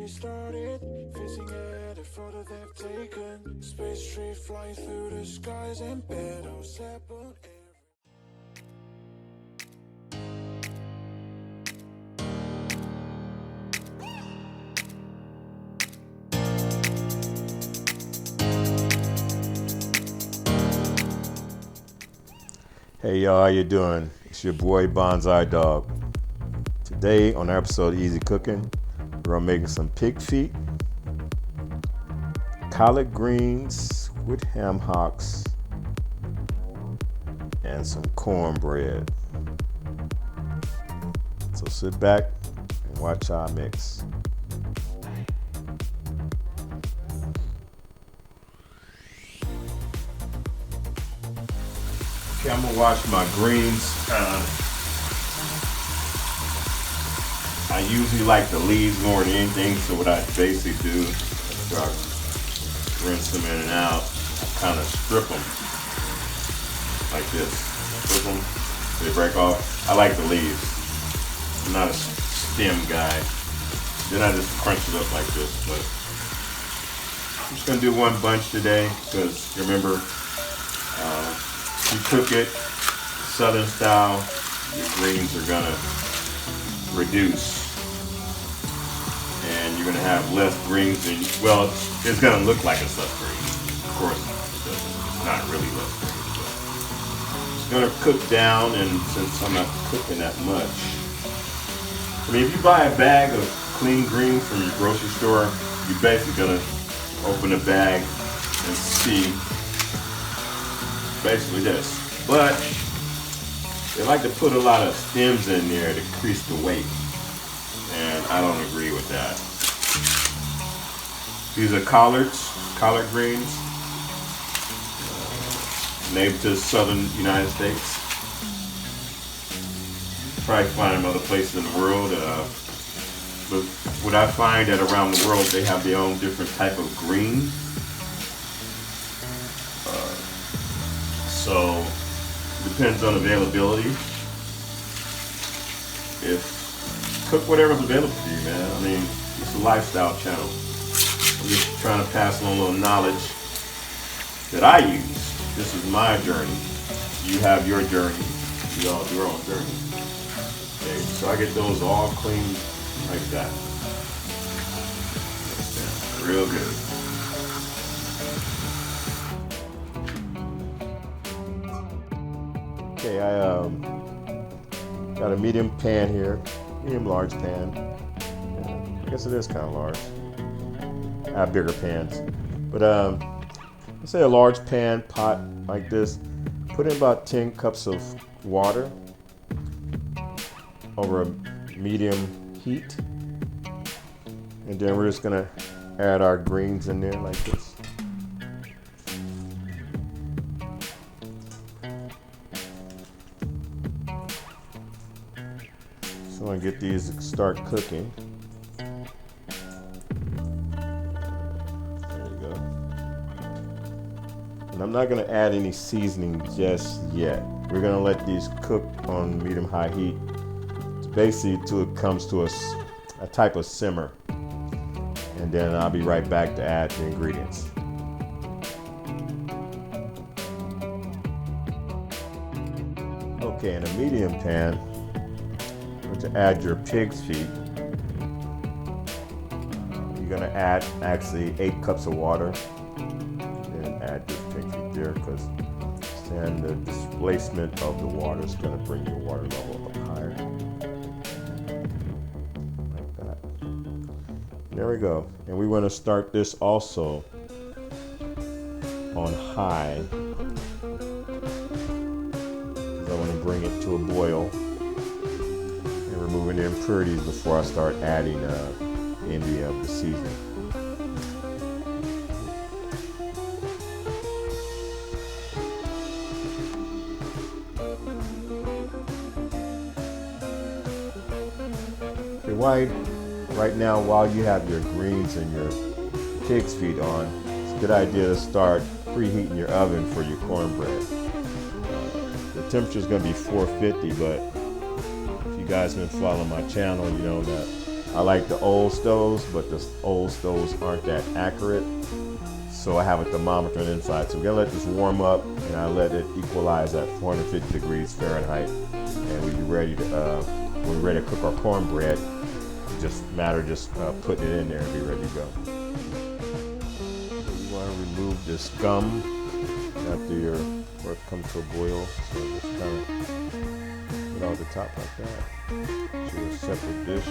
started, facing at a photo they've taken. Space trade flying through the skies and battles happen. Hey y'all, how you doing? It's your boy Bonsai Dog. Today on our episode of Easy Cooking, we're making some pig feet, collard greens with ham hocks, and some cornbread. So sit back and watch our mix. Okay, I'm gonna wash my greens. I usually like the leaves more than anything, so what I basically do after I rinse them in and out, I kind of strip them like this. Strip them, they break off. I like the leaves. I'm not a stem guy. Then I just crunch it up like this, but I'm just gonna do one bunch today because remember, you cook it southern style, your greens are gonna reduce and you're gonna have less greens than, well, it's gonna look like a less greens. Of course it doesn't. It's not really less greens, but it's gonna cook down, and since I'm not cooking that much, I mean, if you buy a bag of clean greens from your grocery store, you're basically gonna open the bag and see basically this, but they like to put a lot of stems in there to increase the weight, and I don't agree with that. These are collard greens, native to southern United States. Probably find them other places in the world, but what I find that around the world they have their own different type of green. So it depends on availability. Cook whatever's available to you, man. I mean, it's a lifestyle channel. I'm just trying to pass on a little knowledge that I use. This is my journey. You have your journey. You all have your own journey. Okay, so I get those all clean like that. Real good. Okay, I got a medium pan here, medium large pan. I guess it is kind of large. I have bigger pans, but let's say a large pan pot like this. Put in about 10 cups of water over a medium heat, and then we're just gonna add our greens in there like this. So I'm gonna get these to start cooking. There you go. And I'm not gonna add any seasoning just yet. We're gonna let these cook on medium-high heat. It's basically till it comes to a type of simmer. And then I'll be right back to add the ingredients. Okay, in a medium pan, to add your pig's feet, you're going to add actually 8 cups of water, and add your pig feet there, because then the displacement of the water is going to bring your water level up higher, like that. There we go. And we want to start this also on high, because I want to bring it to a boil, removing the impurities before I start adding any of the seasoning. Okay, right now, while you have your greens and your pig's feet on, it's a good idea to start preheating your oven for your cornbread. The temperature is going to be 450, but if you guys have been following my channel, you know that I like the old stoves, but the old stoves aren't that accurate. So I have a thermometer inside. So we're gonna let this warm up, and I let it equalize at 450 degrees Fahrenheit. And we'll be ready to, when we're ready to cook our cornbread, just putting it in there and be ready to go. So you want to remove this scum after your pork comes to a boil. So just kind of put it on the top like that. To a separate dish.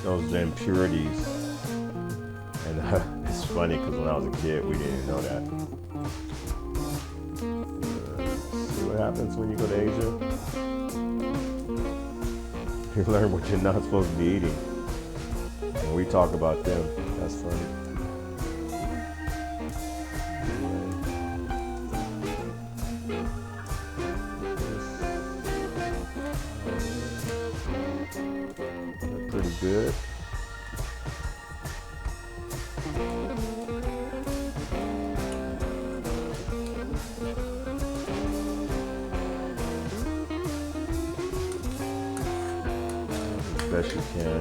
Those impurities. And it's funny because when I was a kid, we didn't know that. See what happens when you go to Asia? You learn what you're not supposed to be eating. When we talk about them, that's funny. They're pretty good. Best you can.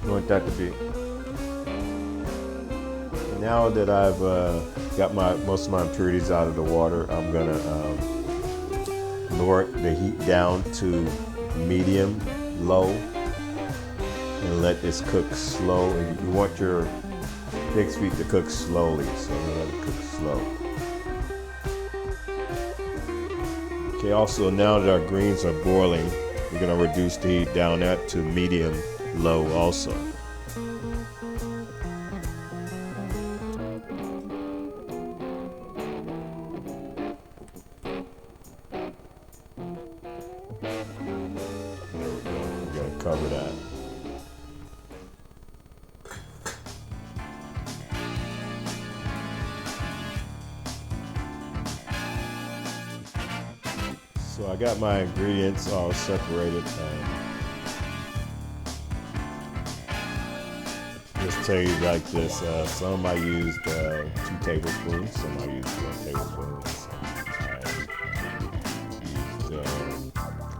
You want that to be. Now that I've got most of my impurities out of the water, I'm gonna lower the heat down to medium, low, and let this cook slow. And you want your pig's feet to cook slowly, so I'm gonna let it cook slow. Okay, also now that our greens are boiling, we're gonna reduce the heat down that to medium, low also. There we go, we're gonna cover that. So I got my ingredients all separated. Just tell you like this, some I used 2 tablespoons, some I used 1 tablespoon.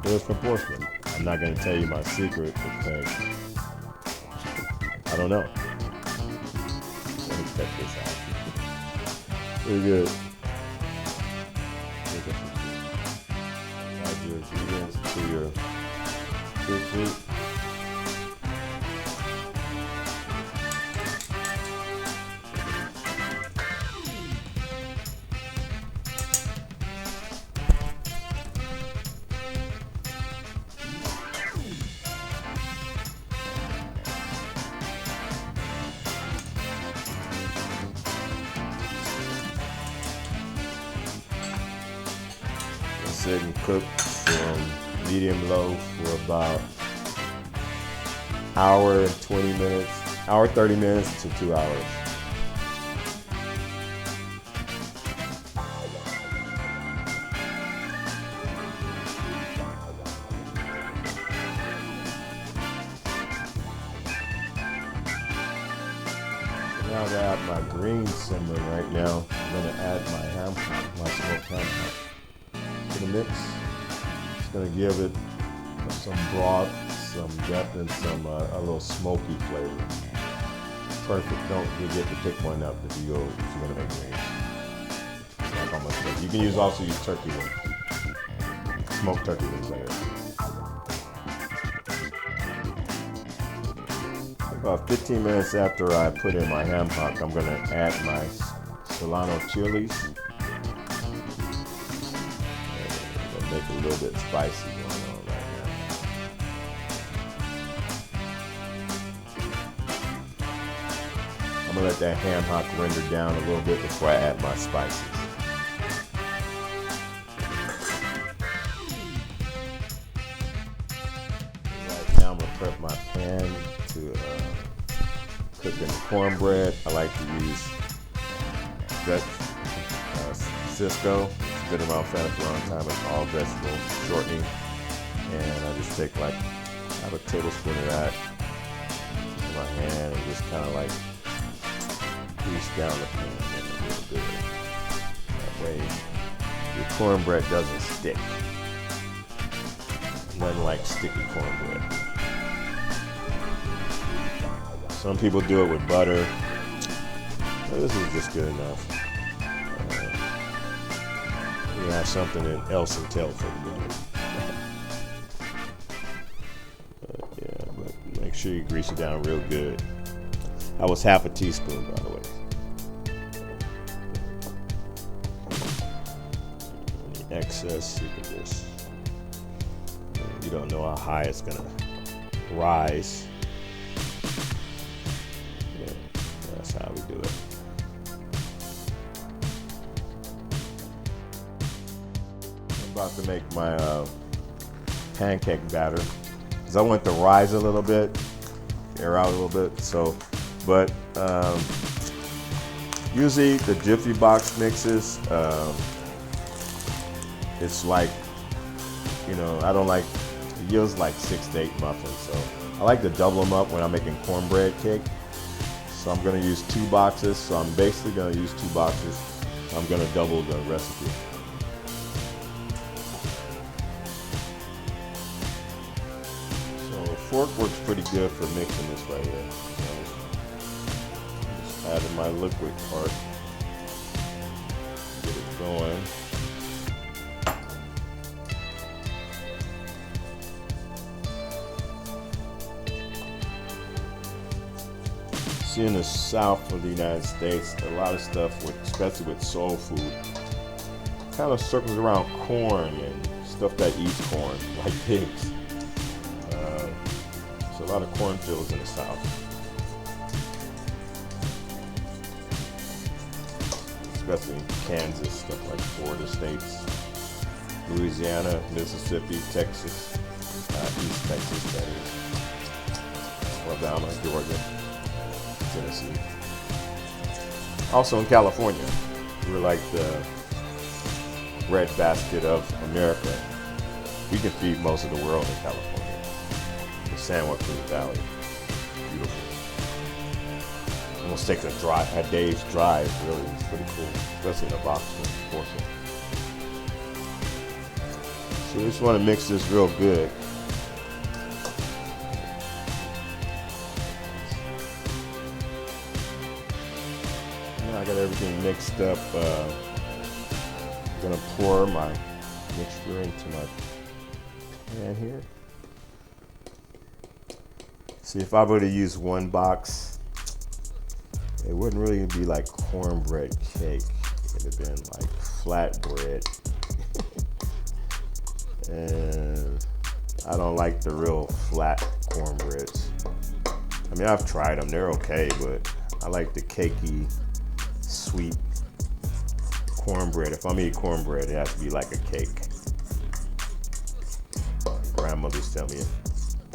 It was proportional. I'm not going to tell you my secret because I don't know. Let me check this out. Pretty good. Add your ingredients to your pig feet. Sit and cook from medium low for about hour and 20 minutes, hour 30 minutes to 2 hours. Now that I have my greens simmering right now, I'm going to add my ham hock, my smoked ham hock to the mix. It's going to give it some broth, some depth, and some a little smoky flavor. Perfect. Don't forget to pick one up if you're going to make greens. It's not almost good. You can also use turkey wings, smoked turkey wings later. About 15 minutes after I put in my ham hock, I'm going to add my Solano chilies. Make it a little bit spicy going on right now. I'm gonna let that ham hock render down a little bit before I add my spices. Right now I'm gonna prep my pan to cook in the cornbread. I like to use Cisco. Been around for a long time. It's all vegetable shortening, and I just take I have a tablespoon of that in my hand and just kind of like grease down the pan. cornbread doesn't stick. Nothing like sticky cornbread. Some people do it with butter. But this is just good enough. You have something else entailed for the dinner. Yeah, but make sure you grease it down real good. That was half a teaspoon, by the way. Any excess, you can just, you don't know how high it's gonna rise. Yeah, that's how we do it. I'm about to make my pancake batter because I want it to rise a little bit, air out a little bit. So, but usually the Jiffy Box mixes, it's like, you know, I don't like, it yields like 6 to 8 muffins. So I like to double them up when I'm making cornbread cake. So I'm going to use 2 boxes. So I'm basically going to use 2 boxes. I'm going to double the recipe. So a fork works pretty good for mixing this right here. So just adding my liquid part. Get it going. See, in the south of the United States, a lot of stuff, especially with soul food, kind of circles around corn and stuff that eats corn, like pigs. So a lot of cornfields in the south. Especially in Kansas, stuff like Florida states, Louisiana, Mississippi, Texas, East Texas, that is, Alabama, Georgia, Tennessee. Also in California, we're like the breadbasket of America. We can feed most of the world in California. The San Joaquin Valley, beautiful. Almost takes a day's drive, really. It's pretty cool, especially in a box portion. So we just want to mix this real good. I got everything mixed up. I'm gonna pour my mixture into my pan here. See, if I were to use 1 box, it wouldn't really be like cornbread cake. It'd have been like flatbread. And I don't like the real flat cornbreads. I mean, I've tried them, they're okay, but I like the cakey, sweet cornbread. If I'm eating cornbread, it has to be like a cake. Grandmothers tell me,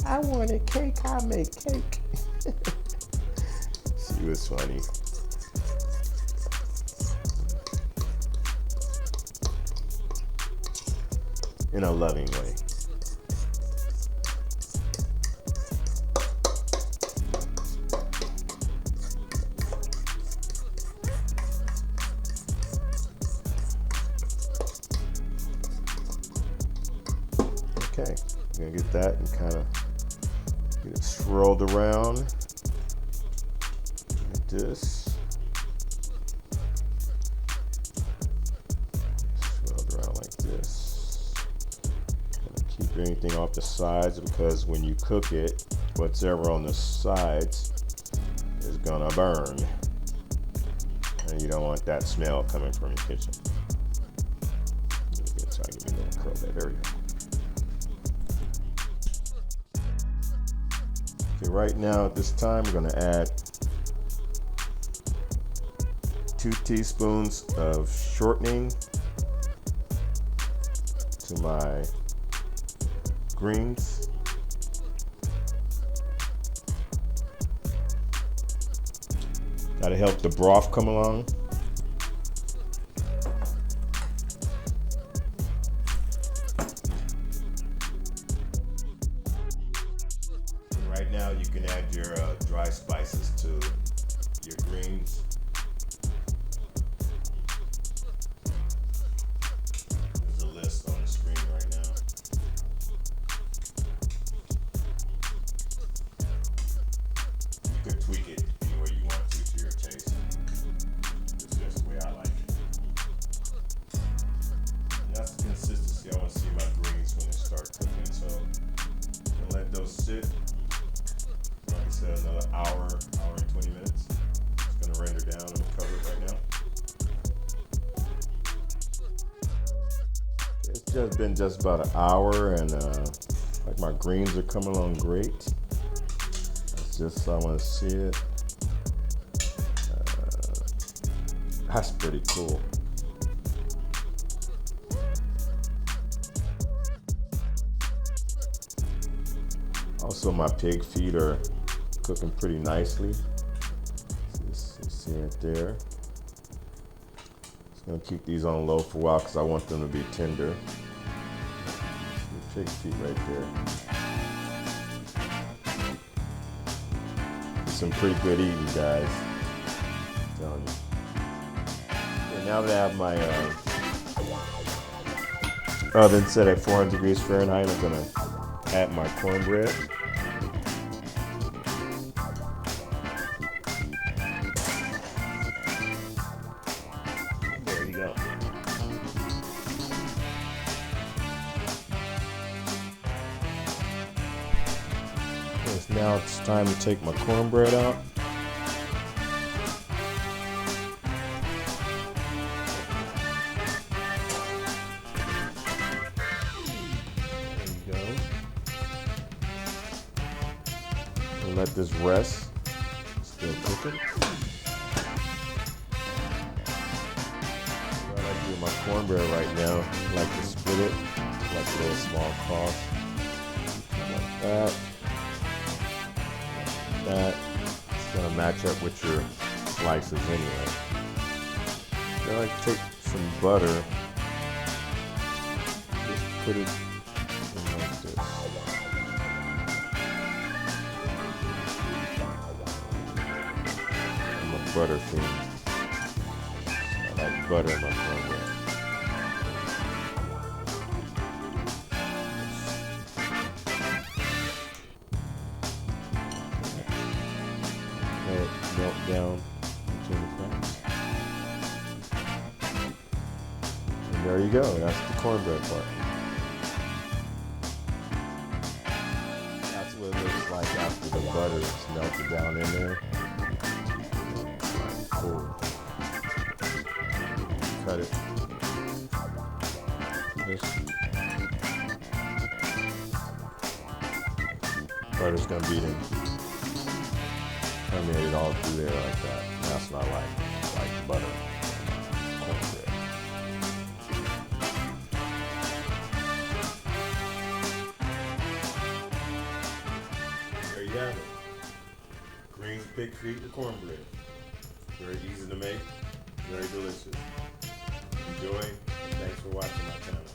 I want a cake, I make cake. She was funny. In a loving way. Okay, I'm gonna get that and kind of get it swirled around like this. Swirled around like this. Keep anything off the sides because when you cook it, whatever on the sides is gonna burn. And you don't want that smell coming from your kitchen. Try to give me a little curl there. There we go. Okay, right now at this time, I'm going to add 2 teaspoons of shortening to my greens. Got to help the broth come along. Right now you can add your dry spices to your greens. It's been just about an hour, and like my greens are coming along great. That's just I want to see it. That's pretty cool. Also, my pig feet are cooking pretty nicely. You see it there. Just gonna keep these on low for a while because I want them to be tender. The pig feet right there. It's some pretty good eating, guys. I'm telling you. Okay, now that I have my oven set at 400 degrees Fahrenheit, I'm gonna add my cornbread. There you go. Now it's time to take my cornbread out. Let this rest. Still cooking. What I do with my cornbread right now, I like to split it like a little small cross. Like that. That. It's gonna match up with your slices anyway. Then I like to take some butter. Just put it in like this. Butter fiend. I like butter in my cornbread. Let it melt down between the cracks. And there you go. That's the cornbread part. That's what it looks like after the butter is melted down in there. Cut it. This butter's gonna be permeated all through there like that. That's what I like. I like butter. Cornbread. There you have it. Greens, pig feet, and cornbread. Very easy to make, very delicious. Enjoy, and thanks for watching my channel.